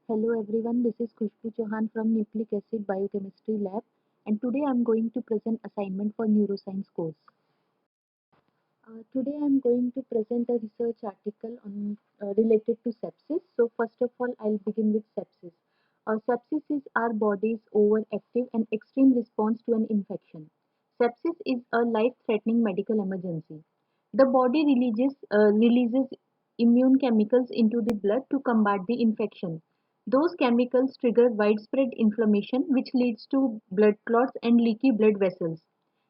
Hello everyone, this is Khushbu Chauhan from Nucleic Acid Biochemistry Lab, and today I am going to present assignment for neuroscience course. Today I am going to present a research article on related to sepsis. So first of all, I'll begin with sepsis. Sepsis is our body's overactive and extreme response to an infection. Sepsis is a life-threatening medical emergency. The body releases immune chemicals into the blood to combat the infection. Those chemicals trigger widespread inflammation, which leads to blood clots and leaky blood vessels.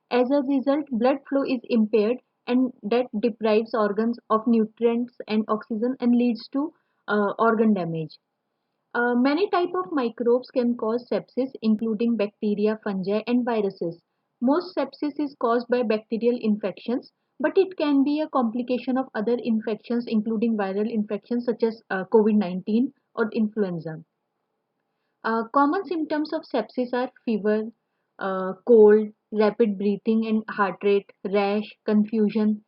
As a result, blood flow is impaired and that deprives organs of nutrients and oxygen and leads to organ damage. Many types of microbes can cause sepsis, including bacteria, fungi, and viruses. Most sepsis is caused by bacterial infections, but it can be a complication of other infections, including viral infections such as COVID-19 or influenza. Common symptoms of sepsis are fever, cold, rapid breathing and heart rate, rash, confusion,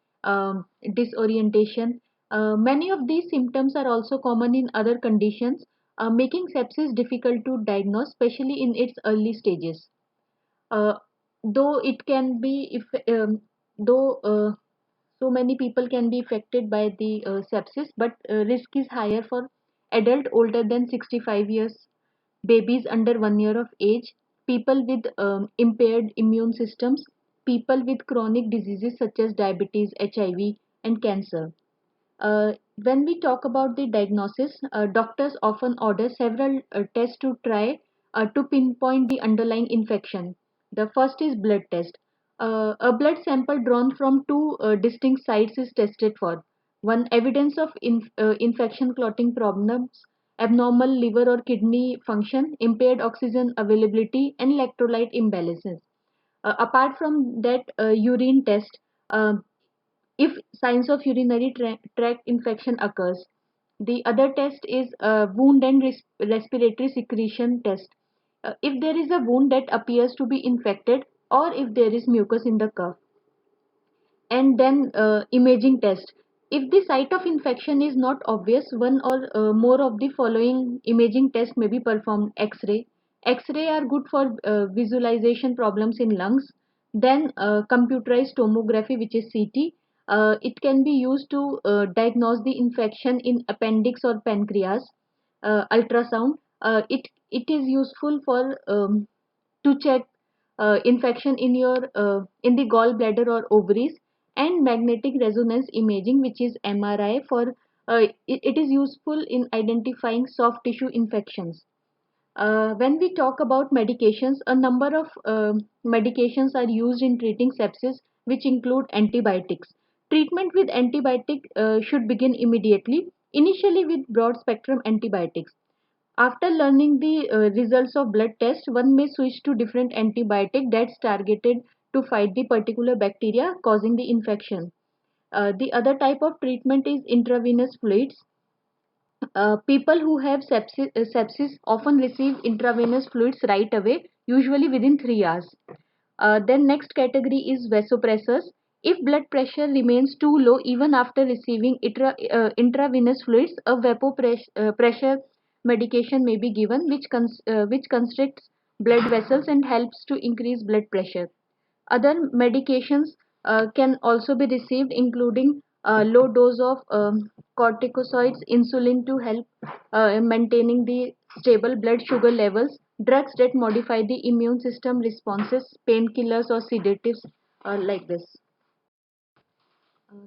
disorientation. Many of these symptoms are also common in other conditions, making sepsis difficult to diagnose, especially in its early stages. Uh, though it can be, if though so many people can be affected by the sepsis, but risk is higher for adult older than 65 years, babies under 1 year of age, people with impaired immune systems, people with chronic diseases such as diabetes, HIV, and cancer. When we talk about the diagnosis, doctors often order several tests to try to pinpoint the underlying infection. The first is blood test. A blood sample drawn from two distinct sites is tested for. One, evidence of infection clotting problems, abnormal liver or kidney function, impaired oxygen availability, and electrolyte imbalances. Apart from that, urine test. Uh, if signs of urinary tract infection occurs. The other test is a wound and respiratory secretion test. If there is a wound that appears to be infected or if there is mucus in the cuff. And then imaging test. If the site of infection is not obvious, one or more of the following imaging tests may be performed. X-ray. X-ray are good for visualization problems in lungs. Then computerized tomography, which is CT. It can be used to diagnose the infection in appendix or pancreas. Ultrasound. It is useful for to check infection in your in the gallbladder or ovaries, and magnetic resonance imaging, which is MRI, for it is useful in identifying soft tissue infections. When we talk about medications, a number of medications are used in treating sepsis, which include antibiotics. Treatment with antibiotic should begin immediately, initially with broad spectrum antibiotics. After learning the results of blood test, one may switch to different antibiotic that's targeted to fight the particular bacteria causing the infection. The other type of treatment is intravenous fluids. People who have sepsis often receive intravenous fluids right away, usually within 3 hours. Then next category is vasopressors. If blood pressure remains too low even after receiving intravenous fluids, a pressure medication may be given, which constricts blood vessels and helps to increase blood pressure. Other medications can also be received, including low dose of corticosteroids, insulin to help maintaining the stable blood sugar levels, drugs that modify the immune system responses, painkillers or sedatives like this.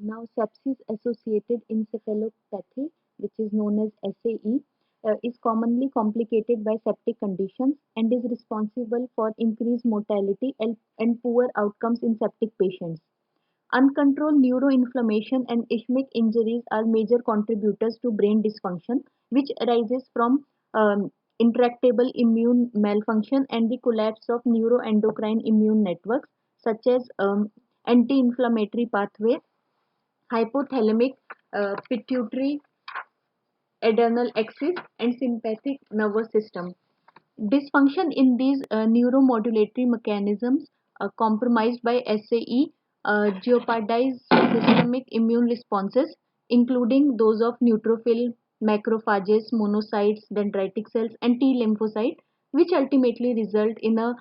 Now, sepsis associated encephalopathy, which is known as SAE, is commonly complicated by septic conditions and is responsible for increased mortality and poor outcomes in septic patients. Uncontrolled neuroinflammation and ischemic injuries are major contributors to brain dysfunction, which arises from intractable immune malfunction and the collapse of neuroendocrine immune networks, such as anti-inflammatory pathway, hypothalamic, pituitary, adrenal axis, and sympathetic nervous system. Dysfunction in these neuromodulatory mechanisms compromised by SAE jeopardize systemic immune responses, including those of neutrophil macrophages, monocytes, dendritic cells, and T lymphocyte, which ultimately result in a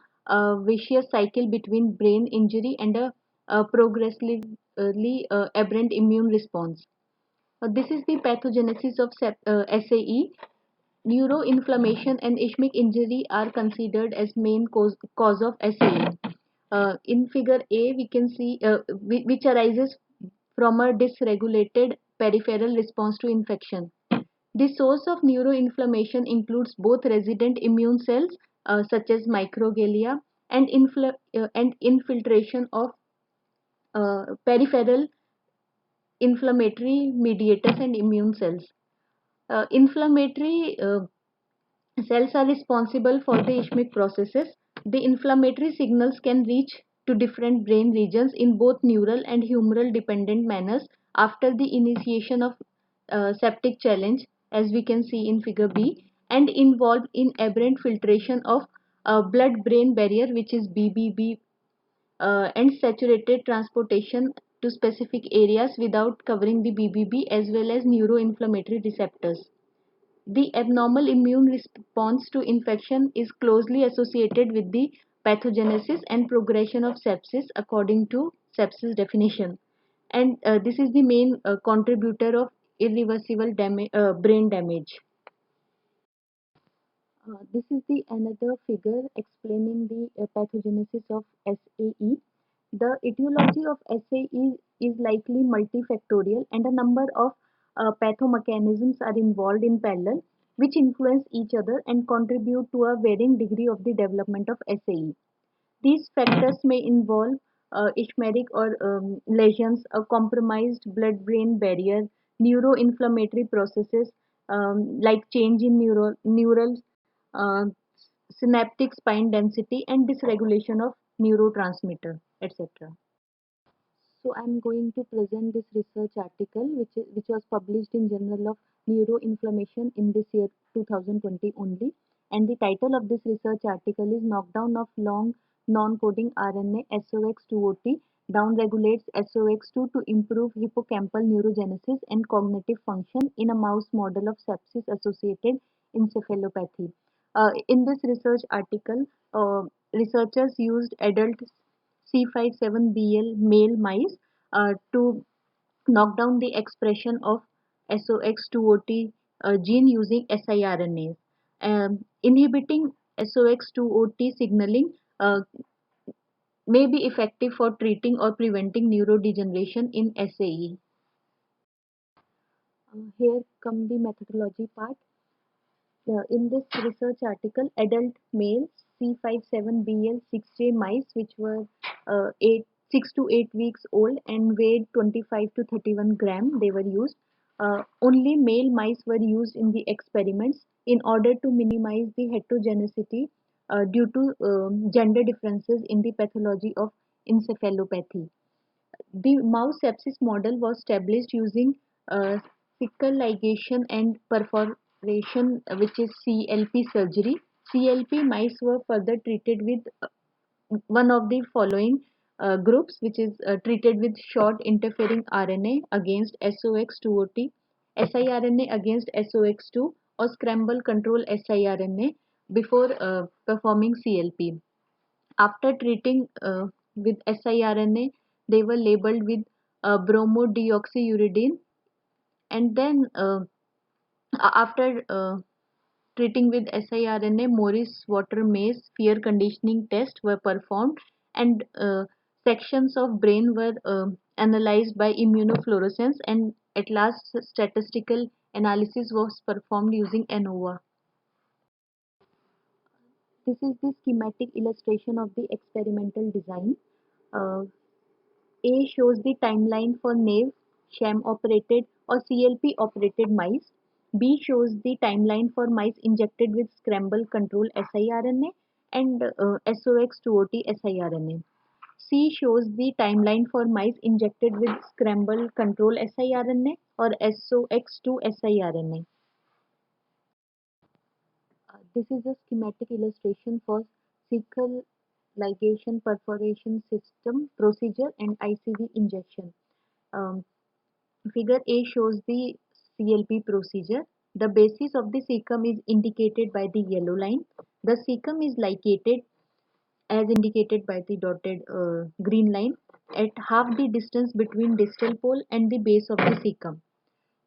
vicious cycle between brain injury and a progressively aberrant immune response. This is the pathogenesis of SAE. Neuroinflammation and ischemic injury are considered as main cause of SAE. In figure A, we can see which arises from a dysregulated peripheral response to infection. The source of neuroinflammation includes both resident immune cells such as microglia and infiltration of peripheral inflammatory mediators and immune cells. Inflammatory cells are responsible for the ischemic processes. The inflammatory signals can reach to different brain regions in both neural and humoral dependent manners after the initiation of septic challenge, as we can see in figure B, and involve in aberrant filtration of blood-brain barrier, which is BBB, and saturated transportation to specific areas without covering the BBB as well as neuroinflammatory receptors. The abnormal immune response to infection is closely associated with the pathogenesis and progression of sepsis according to sepsis definition. And this is the main contributor of irreversible brain damage. This is the another figure explaining the pathogenesis of SAE. The etiology of SAE is likely multifactorial, and a number of pathomechanisms are involved in parallel, which influence each other and contribute to a varying degree of the development of SAE. These factors may involve ischemic or lesions, a compromised blood-brain barrier, neuroinflammatory processes like change in neural uh, synaptic spine density, and dysregulation of neurotransmitter, etc. So I'm going to present this research article which was published in Journal of Neuroinflammation in this year 2020 only. And the title of this research article is Knockdown of Long Non-Coding RNA SOX2OT downregulates SOX2 to improve hippocampal neurogenesis and cognitive function in a mouse model of sepsis-associated encephalopathy. In this research article, researchers used adult C57BL male mice to knock down the expression of SOX2OT gene using siRNAs. Inhibiting SOX2OT signaling may be effective for treating or preventing neurodegeneration in SAE. Here come the methodology part. In this research article, adult males C57BL6J mice, which were 6 to 8 weeks old and weighed 25 to 31 gram, they were used. Only male mice were used in the experiments in order to minimize the heterogeneity due to gender differences in the pathology of encephalopathy. The mouse sepsis model was established using sickle ligation and perforation, which is CLP surgery. CLP mice were further treated with one of the following groups, which is treated with short interfering RNA against SOX2OT, siRNA against SOX2, or scramble control siRNA before performing CLP. After treating with siRNA, they were labeled with bromodeoxyuridine, and then after treating with siRNA, Morris water maze fear conditioning tests were performed, and sections of brain were analyzed by immunofluorescence, and at last statistical analysis was performed using ANOVA. This is the schematic illustration of the experimental design. Uh, A shows the timeline for naive, sham operated or CLP operated mice. B shows the timeline for mice injected with scramble control siRNA and SOX2OT siRNA. C shows the timeline for mice injected with scramble control siRNA or SOX2 siRNA. This is a schematic illustration for sickle ligation perforation system procedure and ICV injection. Um, Figure A shows the CLP procedure. The basis of the cecum is indicated by the yellow line. The cecum is located as indicated by the dotted green line at half the distance between distal pole and the base of the cecum.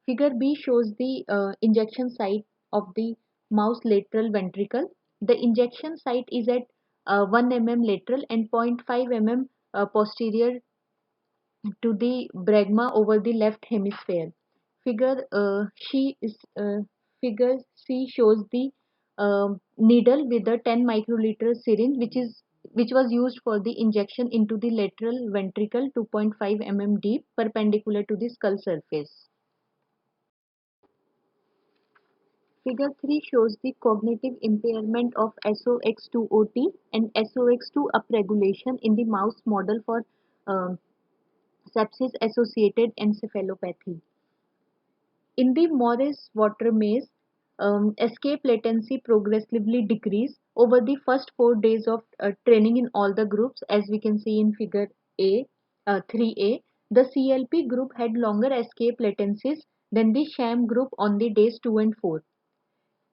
Figure B shows the injection site of the mouse lateral ventricle. The injection site is at 1 mm lateral and 0.5 mm posterior to the bregma over the left hemisphere. Figure Figure C shows the needle with a 10 microliter syringe, which was used for the injection into the lateral ventricle 2.5 mm deep, perpendicular to the skull surface. Figure 3 shows the cognitive impairment of SOX2-OT and SOX2 upregulation in the mouse model for um sepsis-associated encephalopathy. In the Morris-Water maze, escape latency progressively decreased over the first 4 days of training in all the groups, as we can see in figure A, 3A. The CLP group had longer escape latencies than the sham group on the days 2 and 4.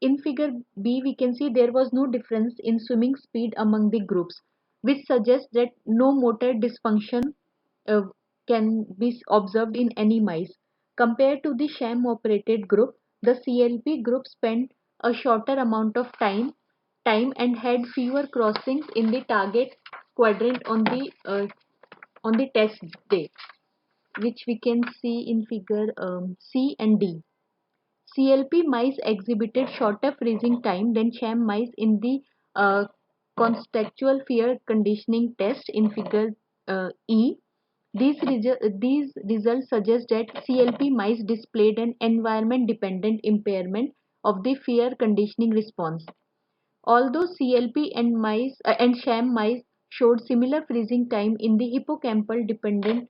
In figure B, we can see there was no difference in swimming speed among the groups, which suggests that no motor dysfunction uh, can be observed in any mice. Compared to the sham operated group, the CLP group spent a shorter amount of time and had fewer crossings in the target quadrant on the test day, which we can see in figure C and D. CLP mice exhibited shorter freezing time than sham mice in the uh, contextual fear conditioning test in figure E. These results suggest that CLP mice displayed an environment-dependent impairment of the fear conditioning response. Although CLP and sham mice showed similar freezing time in the hippocampal dependent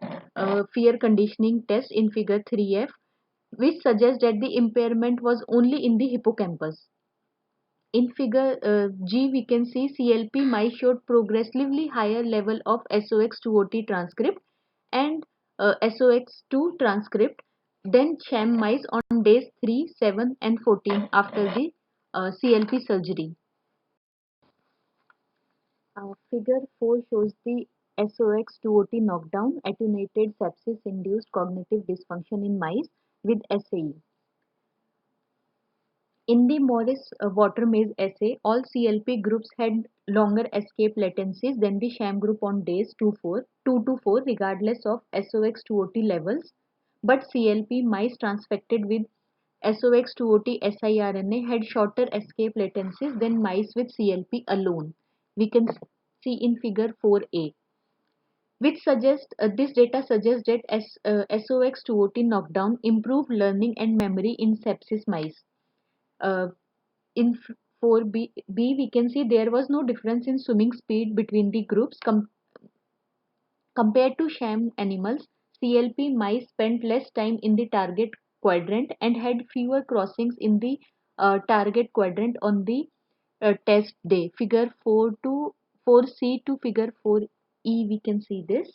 fear conditioning test in figure 3F, which suggests that the impairment was only in the hippocampus. In figure G, we can see CLP mice showed progressively higher level of SOX2-OT transcript and SOX2 transcript than sham mice on days 3, 7 and 14 after the CLP surgery. Figure 4 shows the SOX2-OT knockdown attenuated sepsis-induced cognitive dysfunction in mice with SAE. In the Morris-Water maze assay, all CLP groups had longer escape latencies than the sham group on days 2 to 4 regardless of SOX2-OT levels, but CLP mice transfected with SOX2-OT siRNA had shorter escape latencies than mice with CLP alone. We can see in figure 4A, which suggests this data suggests that SOX2-OT knockdown improved learning and memory in sepsis mice. Uh, in 4B, we can see there was no difference in swimming speed between the groups compared to sham animals. CLP mice spent less time in the target quadrant and had fewer crossings in the target quadrant on the test day. Figure 4C to figure 4E, we can see this.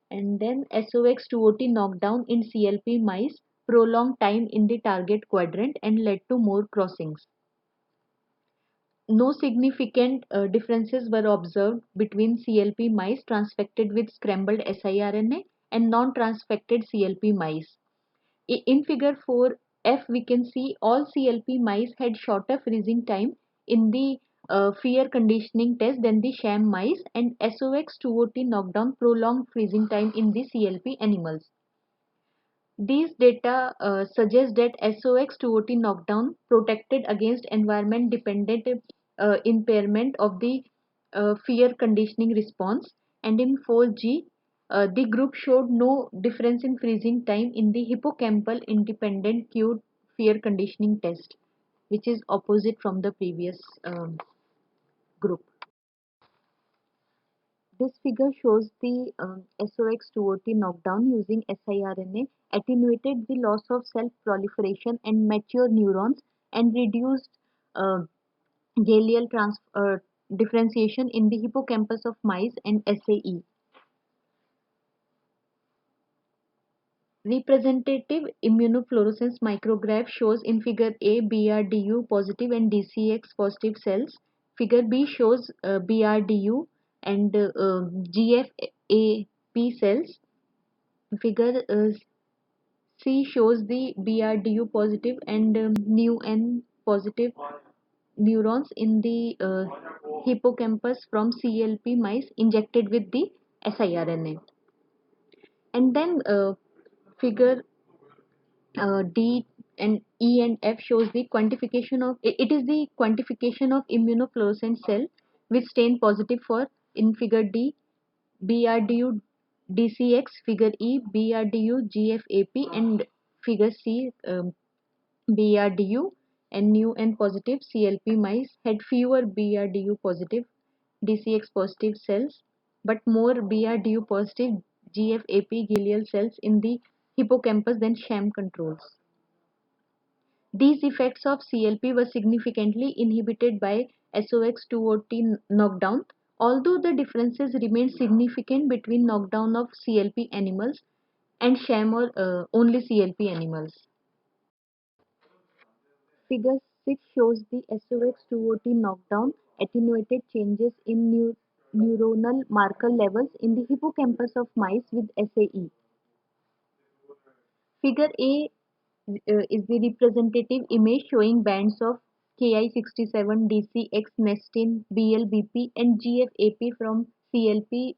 And then SOX2-OT knockdown in CLP mice prolonged time in the target quadrant and led to more crossings. No significant differences were observed between CLP mice transfected with scrambled siRNA and non-transfected CLP mice. In figure 4F, we can see all CLP mice had shorter freezing time in the fear conditioning test than the sham mice, and SOX2-OT knockdown prolonged freezing time in the CLP animals. These data suggest that SOX2-OT knockdown protected against environment-dependent impairment of the fear conditioning response, and in 4G, the group showed no difference in freezing time in the hippocampal independent cued fear conditioning test, which is opposite from the previous group. This figure shows the SOX2-OT knockdown using siRNA attenuated the loss of cell proliferation and mature neurons and reduced uh, glial differentiation in the hippocampus of mice and SAE. Representative immunofluorescence micrograph shows in figure A BRDU positive and DCX positive cells. Figure B shows BRDU and GFAP cells. Figure C shows the BRDU positive and NEUN positive neurons in the hippocampus from CLP mice injected with the siRNA. And then figure D and E and F shows the quantification of it is the quantification of immunofluorescent cell which stain positive for in figure D BRDU DCX, figure E BRDU GFAP, and figure C BRDU and new and positive CLP mice had fewer BRDU positive DCX positive cells but more BRDU positive GFAP glial cells in the hippocampus than sham controls. These effects of CLP were significantly inhibited by SOX2-OT knockdown, although the differences remained significant between knockdown of CLP animals and sham or only CLP animals. Figure 6 shows the SOX2-OT knockdown attenuated changes in neuronal marker levels in the hippocampus of mice with SAE. Figure A is the representative image showing bands of Ki67, DCX, nestin, BLBP, and GFAP from CLP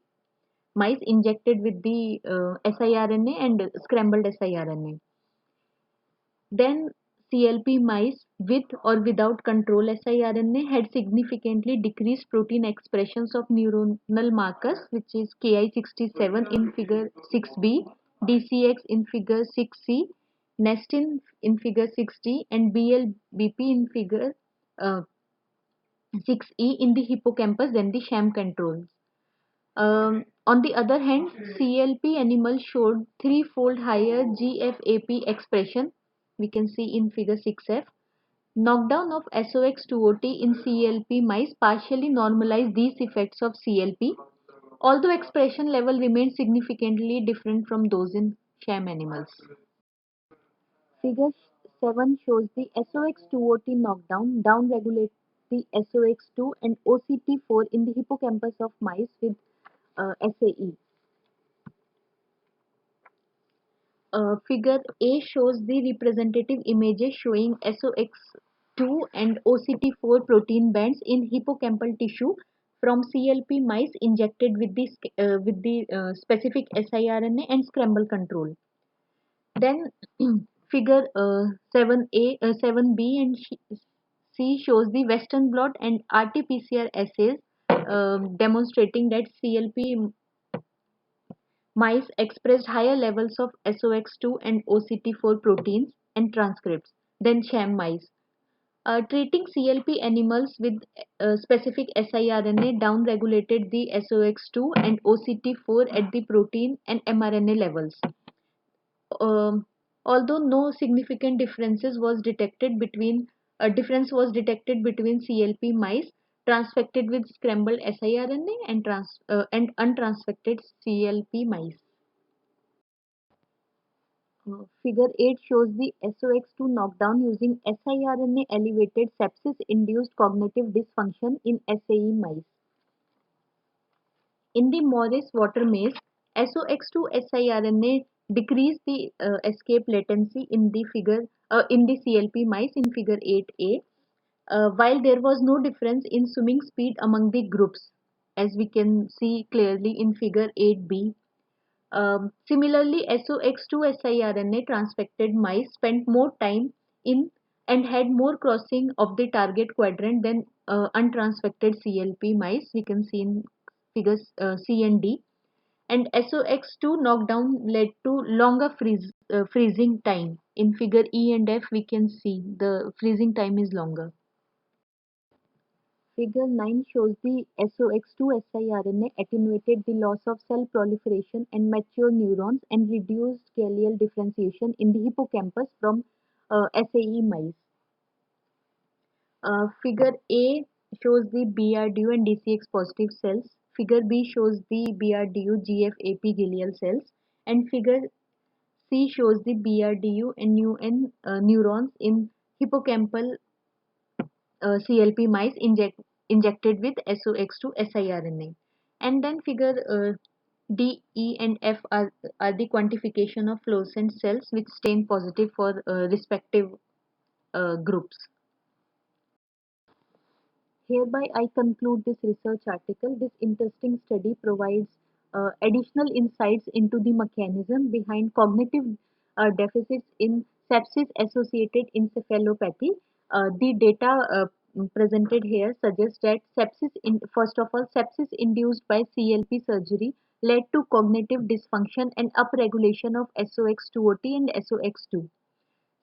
mice injected with the siRNA and scrambled siRNA. Then CLP mice with or without control siRNA had significantly decreased protein expressions of neuronal markers, which is Ki67 in figure 6b, DCX in figure 6c, nestin in figure 6d, and BLBP in figure 6e in the hippocampus than the sham controls. On the other hand, CLP animals showed threefold higher GFAP expression. We can see in figure 6f. Knockdown of SOX2-OT in CLP mice partially normalized these effects of CLP, although expression level remained significantly different from those in sham animals. Figure 7 shows the SOX2-OT knockdown downregulate the SOX2 and OCT4 in the hippocampus of mice with SAE. Figure A shows the representative images showing SOX2 and OCT4 protein bands in hippocampal tissue from CLP mice injected with the specific siRNA and scramble control. Then figure 7A, 7B and C shows the Western blot and RT-PCR assays demonstrating that CLP mice expressed higher levels of SOX2 and OCT4 proteins and transcripts than sham mice. Treating CLP animals with specific siRNA downregulated the SOX2 and OCT4 at the protein and mRNA levels. Although no significant difference was detected between CLP mice transfected with scrambled siRNA and untransfected CLP mice. Figure 8 shows the SOX2 knockdown using siRNA elevated sepsis-induced cognitive dysfunction in SAE mice. In the Morris water maze, SOX2 siRNA decreased the escape latency in the CLP mice in figure 8a, while there was no difference in swimming speed among the groups, as we can see clearly in figure 8b. Similarly, SOX2 siRNA transfected mice spent more time in and had more crossing of the target quadrant than untransfected CLP mice. We can see in figures C and D. And SOX2 knockdown led to longer freezing time. In figure E and F, we can see the freezing time is longer. Figure 9 shows the SOX2 siRNA attenuated the loss of cell proliferation and mature neurons and reduced glial differentiation in the hippocampus from SAE mice. Figure A shows the BRDU and DCX positive cells. Figure B shows the BRDU GFAP glial cells. And figure C shows the BRDU and neurons in hippocampal CLP mice injected with SOX2 siRNA. And then figure D, E, and F are the quantification of fluorescent cells which stain positive for respective groups. Hereby, I conclude this research article. This interesting study provides additional insights into the mechanism behind cognitive deficits in sepsis-associated encephalopathy. The data presented here suggests that first of all, sepsis induced by CLP surgery led to cognitive dysfunction and upregulation of SOX2-OT and SOX2.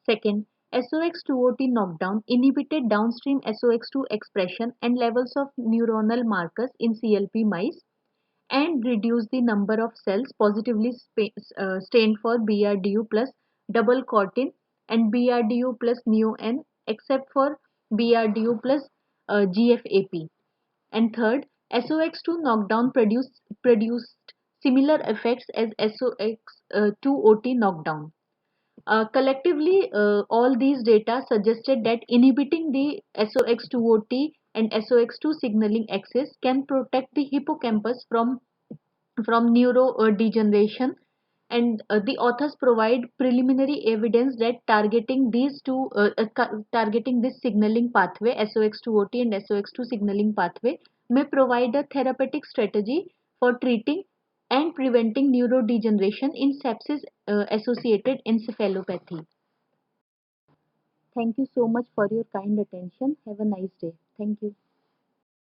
Second, SOX2-OT knockdown inhibited downstream SOX2 expression and levels of neuronal markers in CLP mice and reduced the number of cells positively stained for BRDU plus double cortin and BRDU plus neo-N except for BRDU plus GFAP. And third, SOX2 knockdown produced similar effects as SOX2-OT knockdown. Collectively, all these data suggested that inhibiting the SOX2-OT and SOX2 signaling axis can protect the hippocampus from neurodegeneration, and the authors provide preliminary evidence that targeting this signaling pathway, SOX2-OT and SOX2 signaling pathway, may provide a therapeutic strategy for treating and preventing neurodegeneration in sepsis associated encephalopathy. Thank you so much for your kind attention. Have a nice day. Thank you.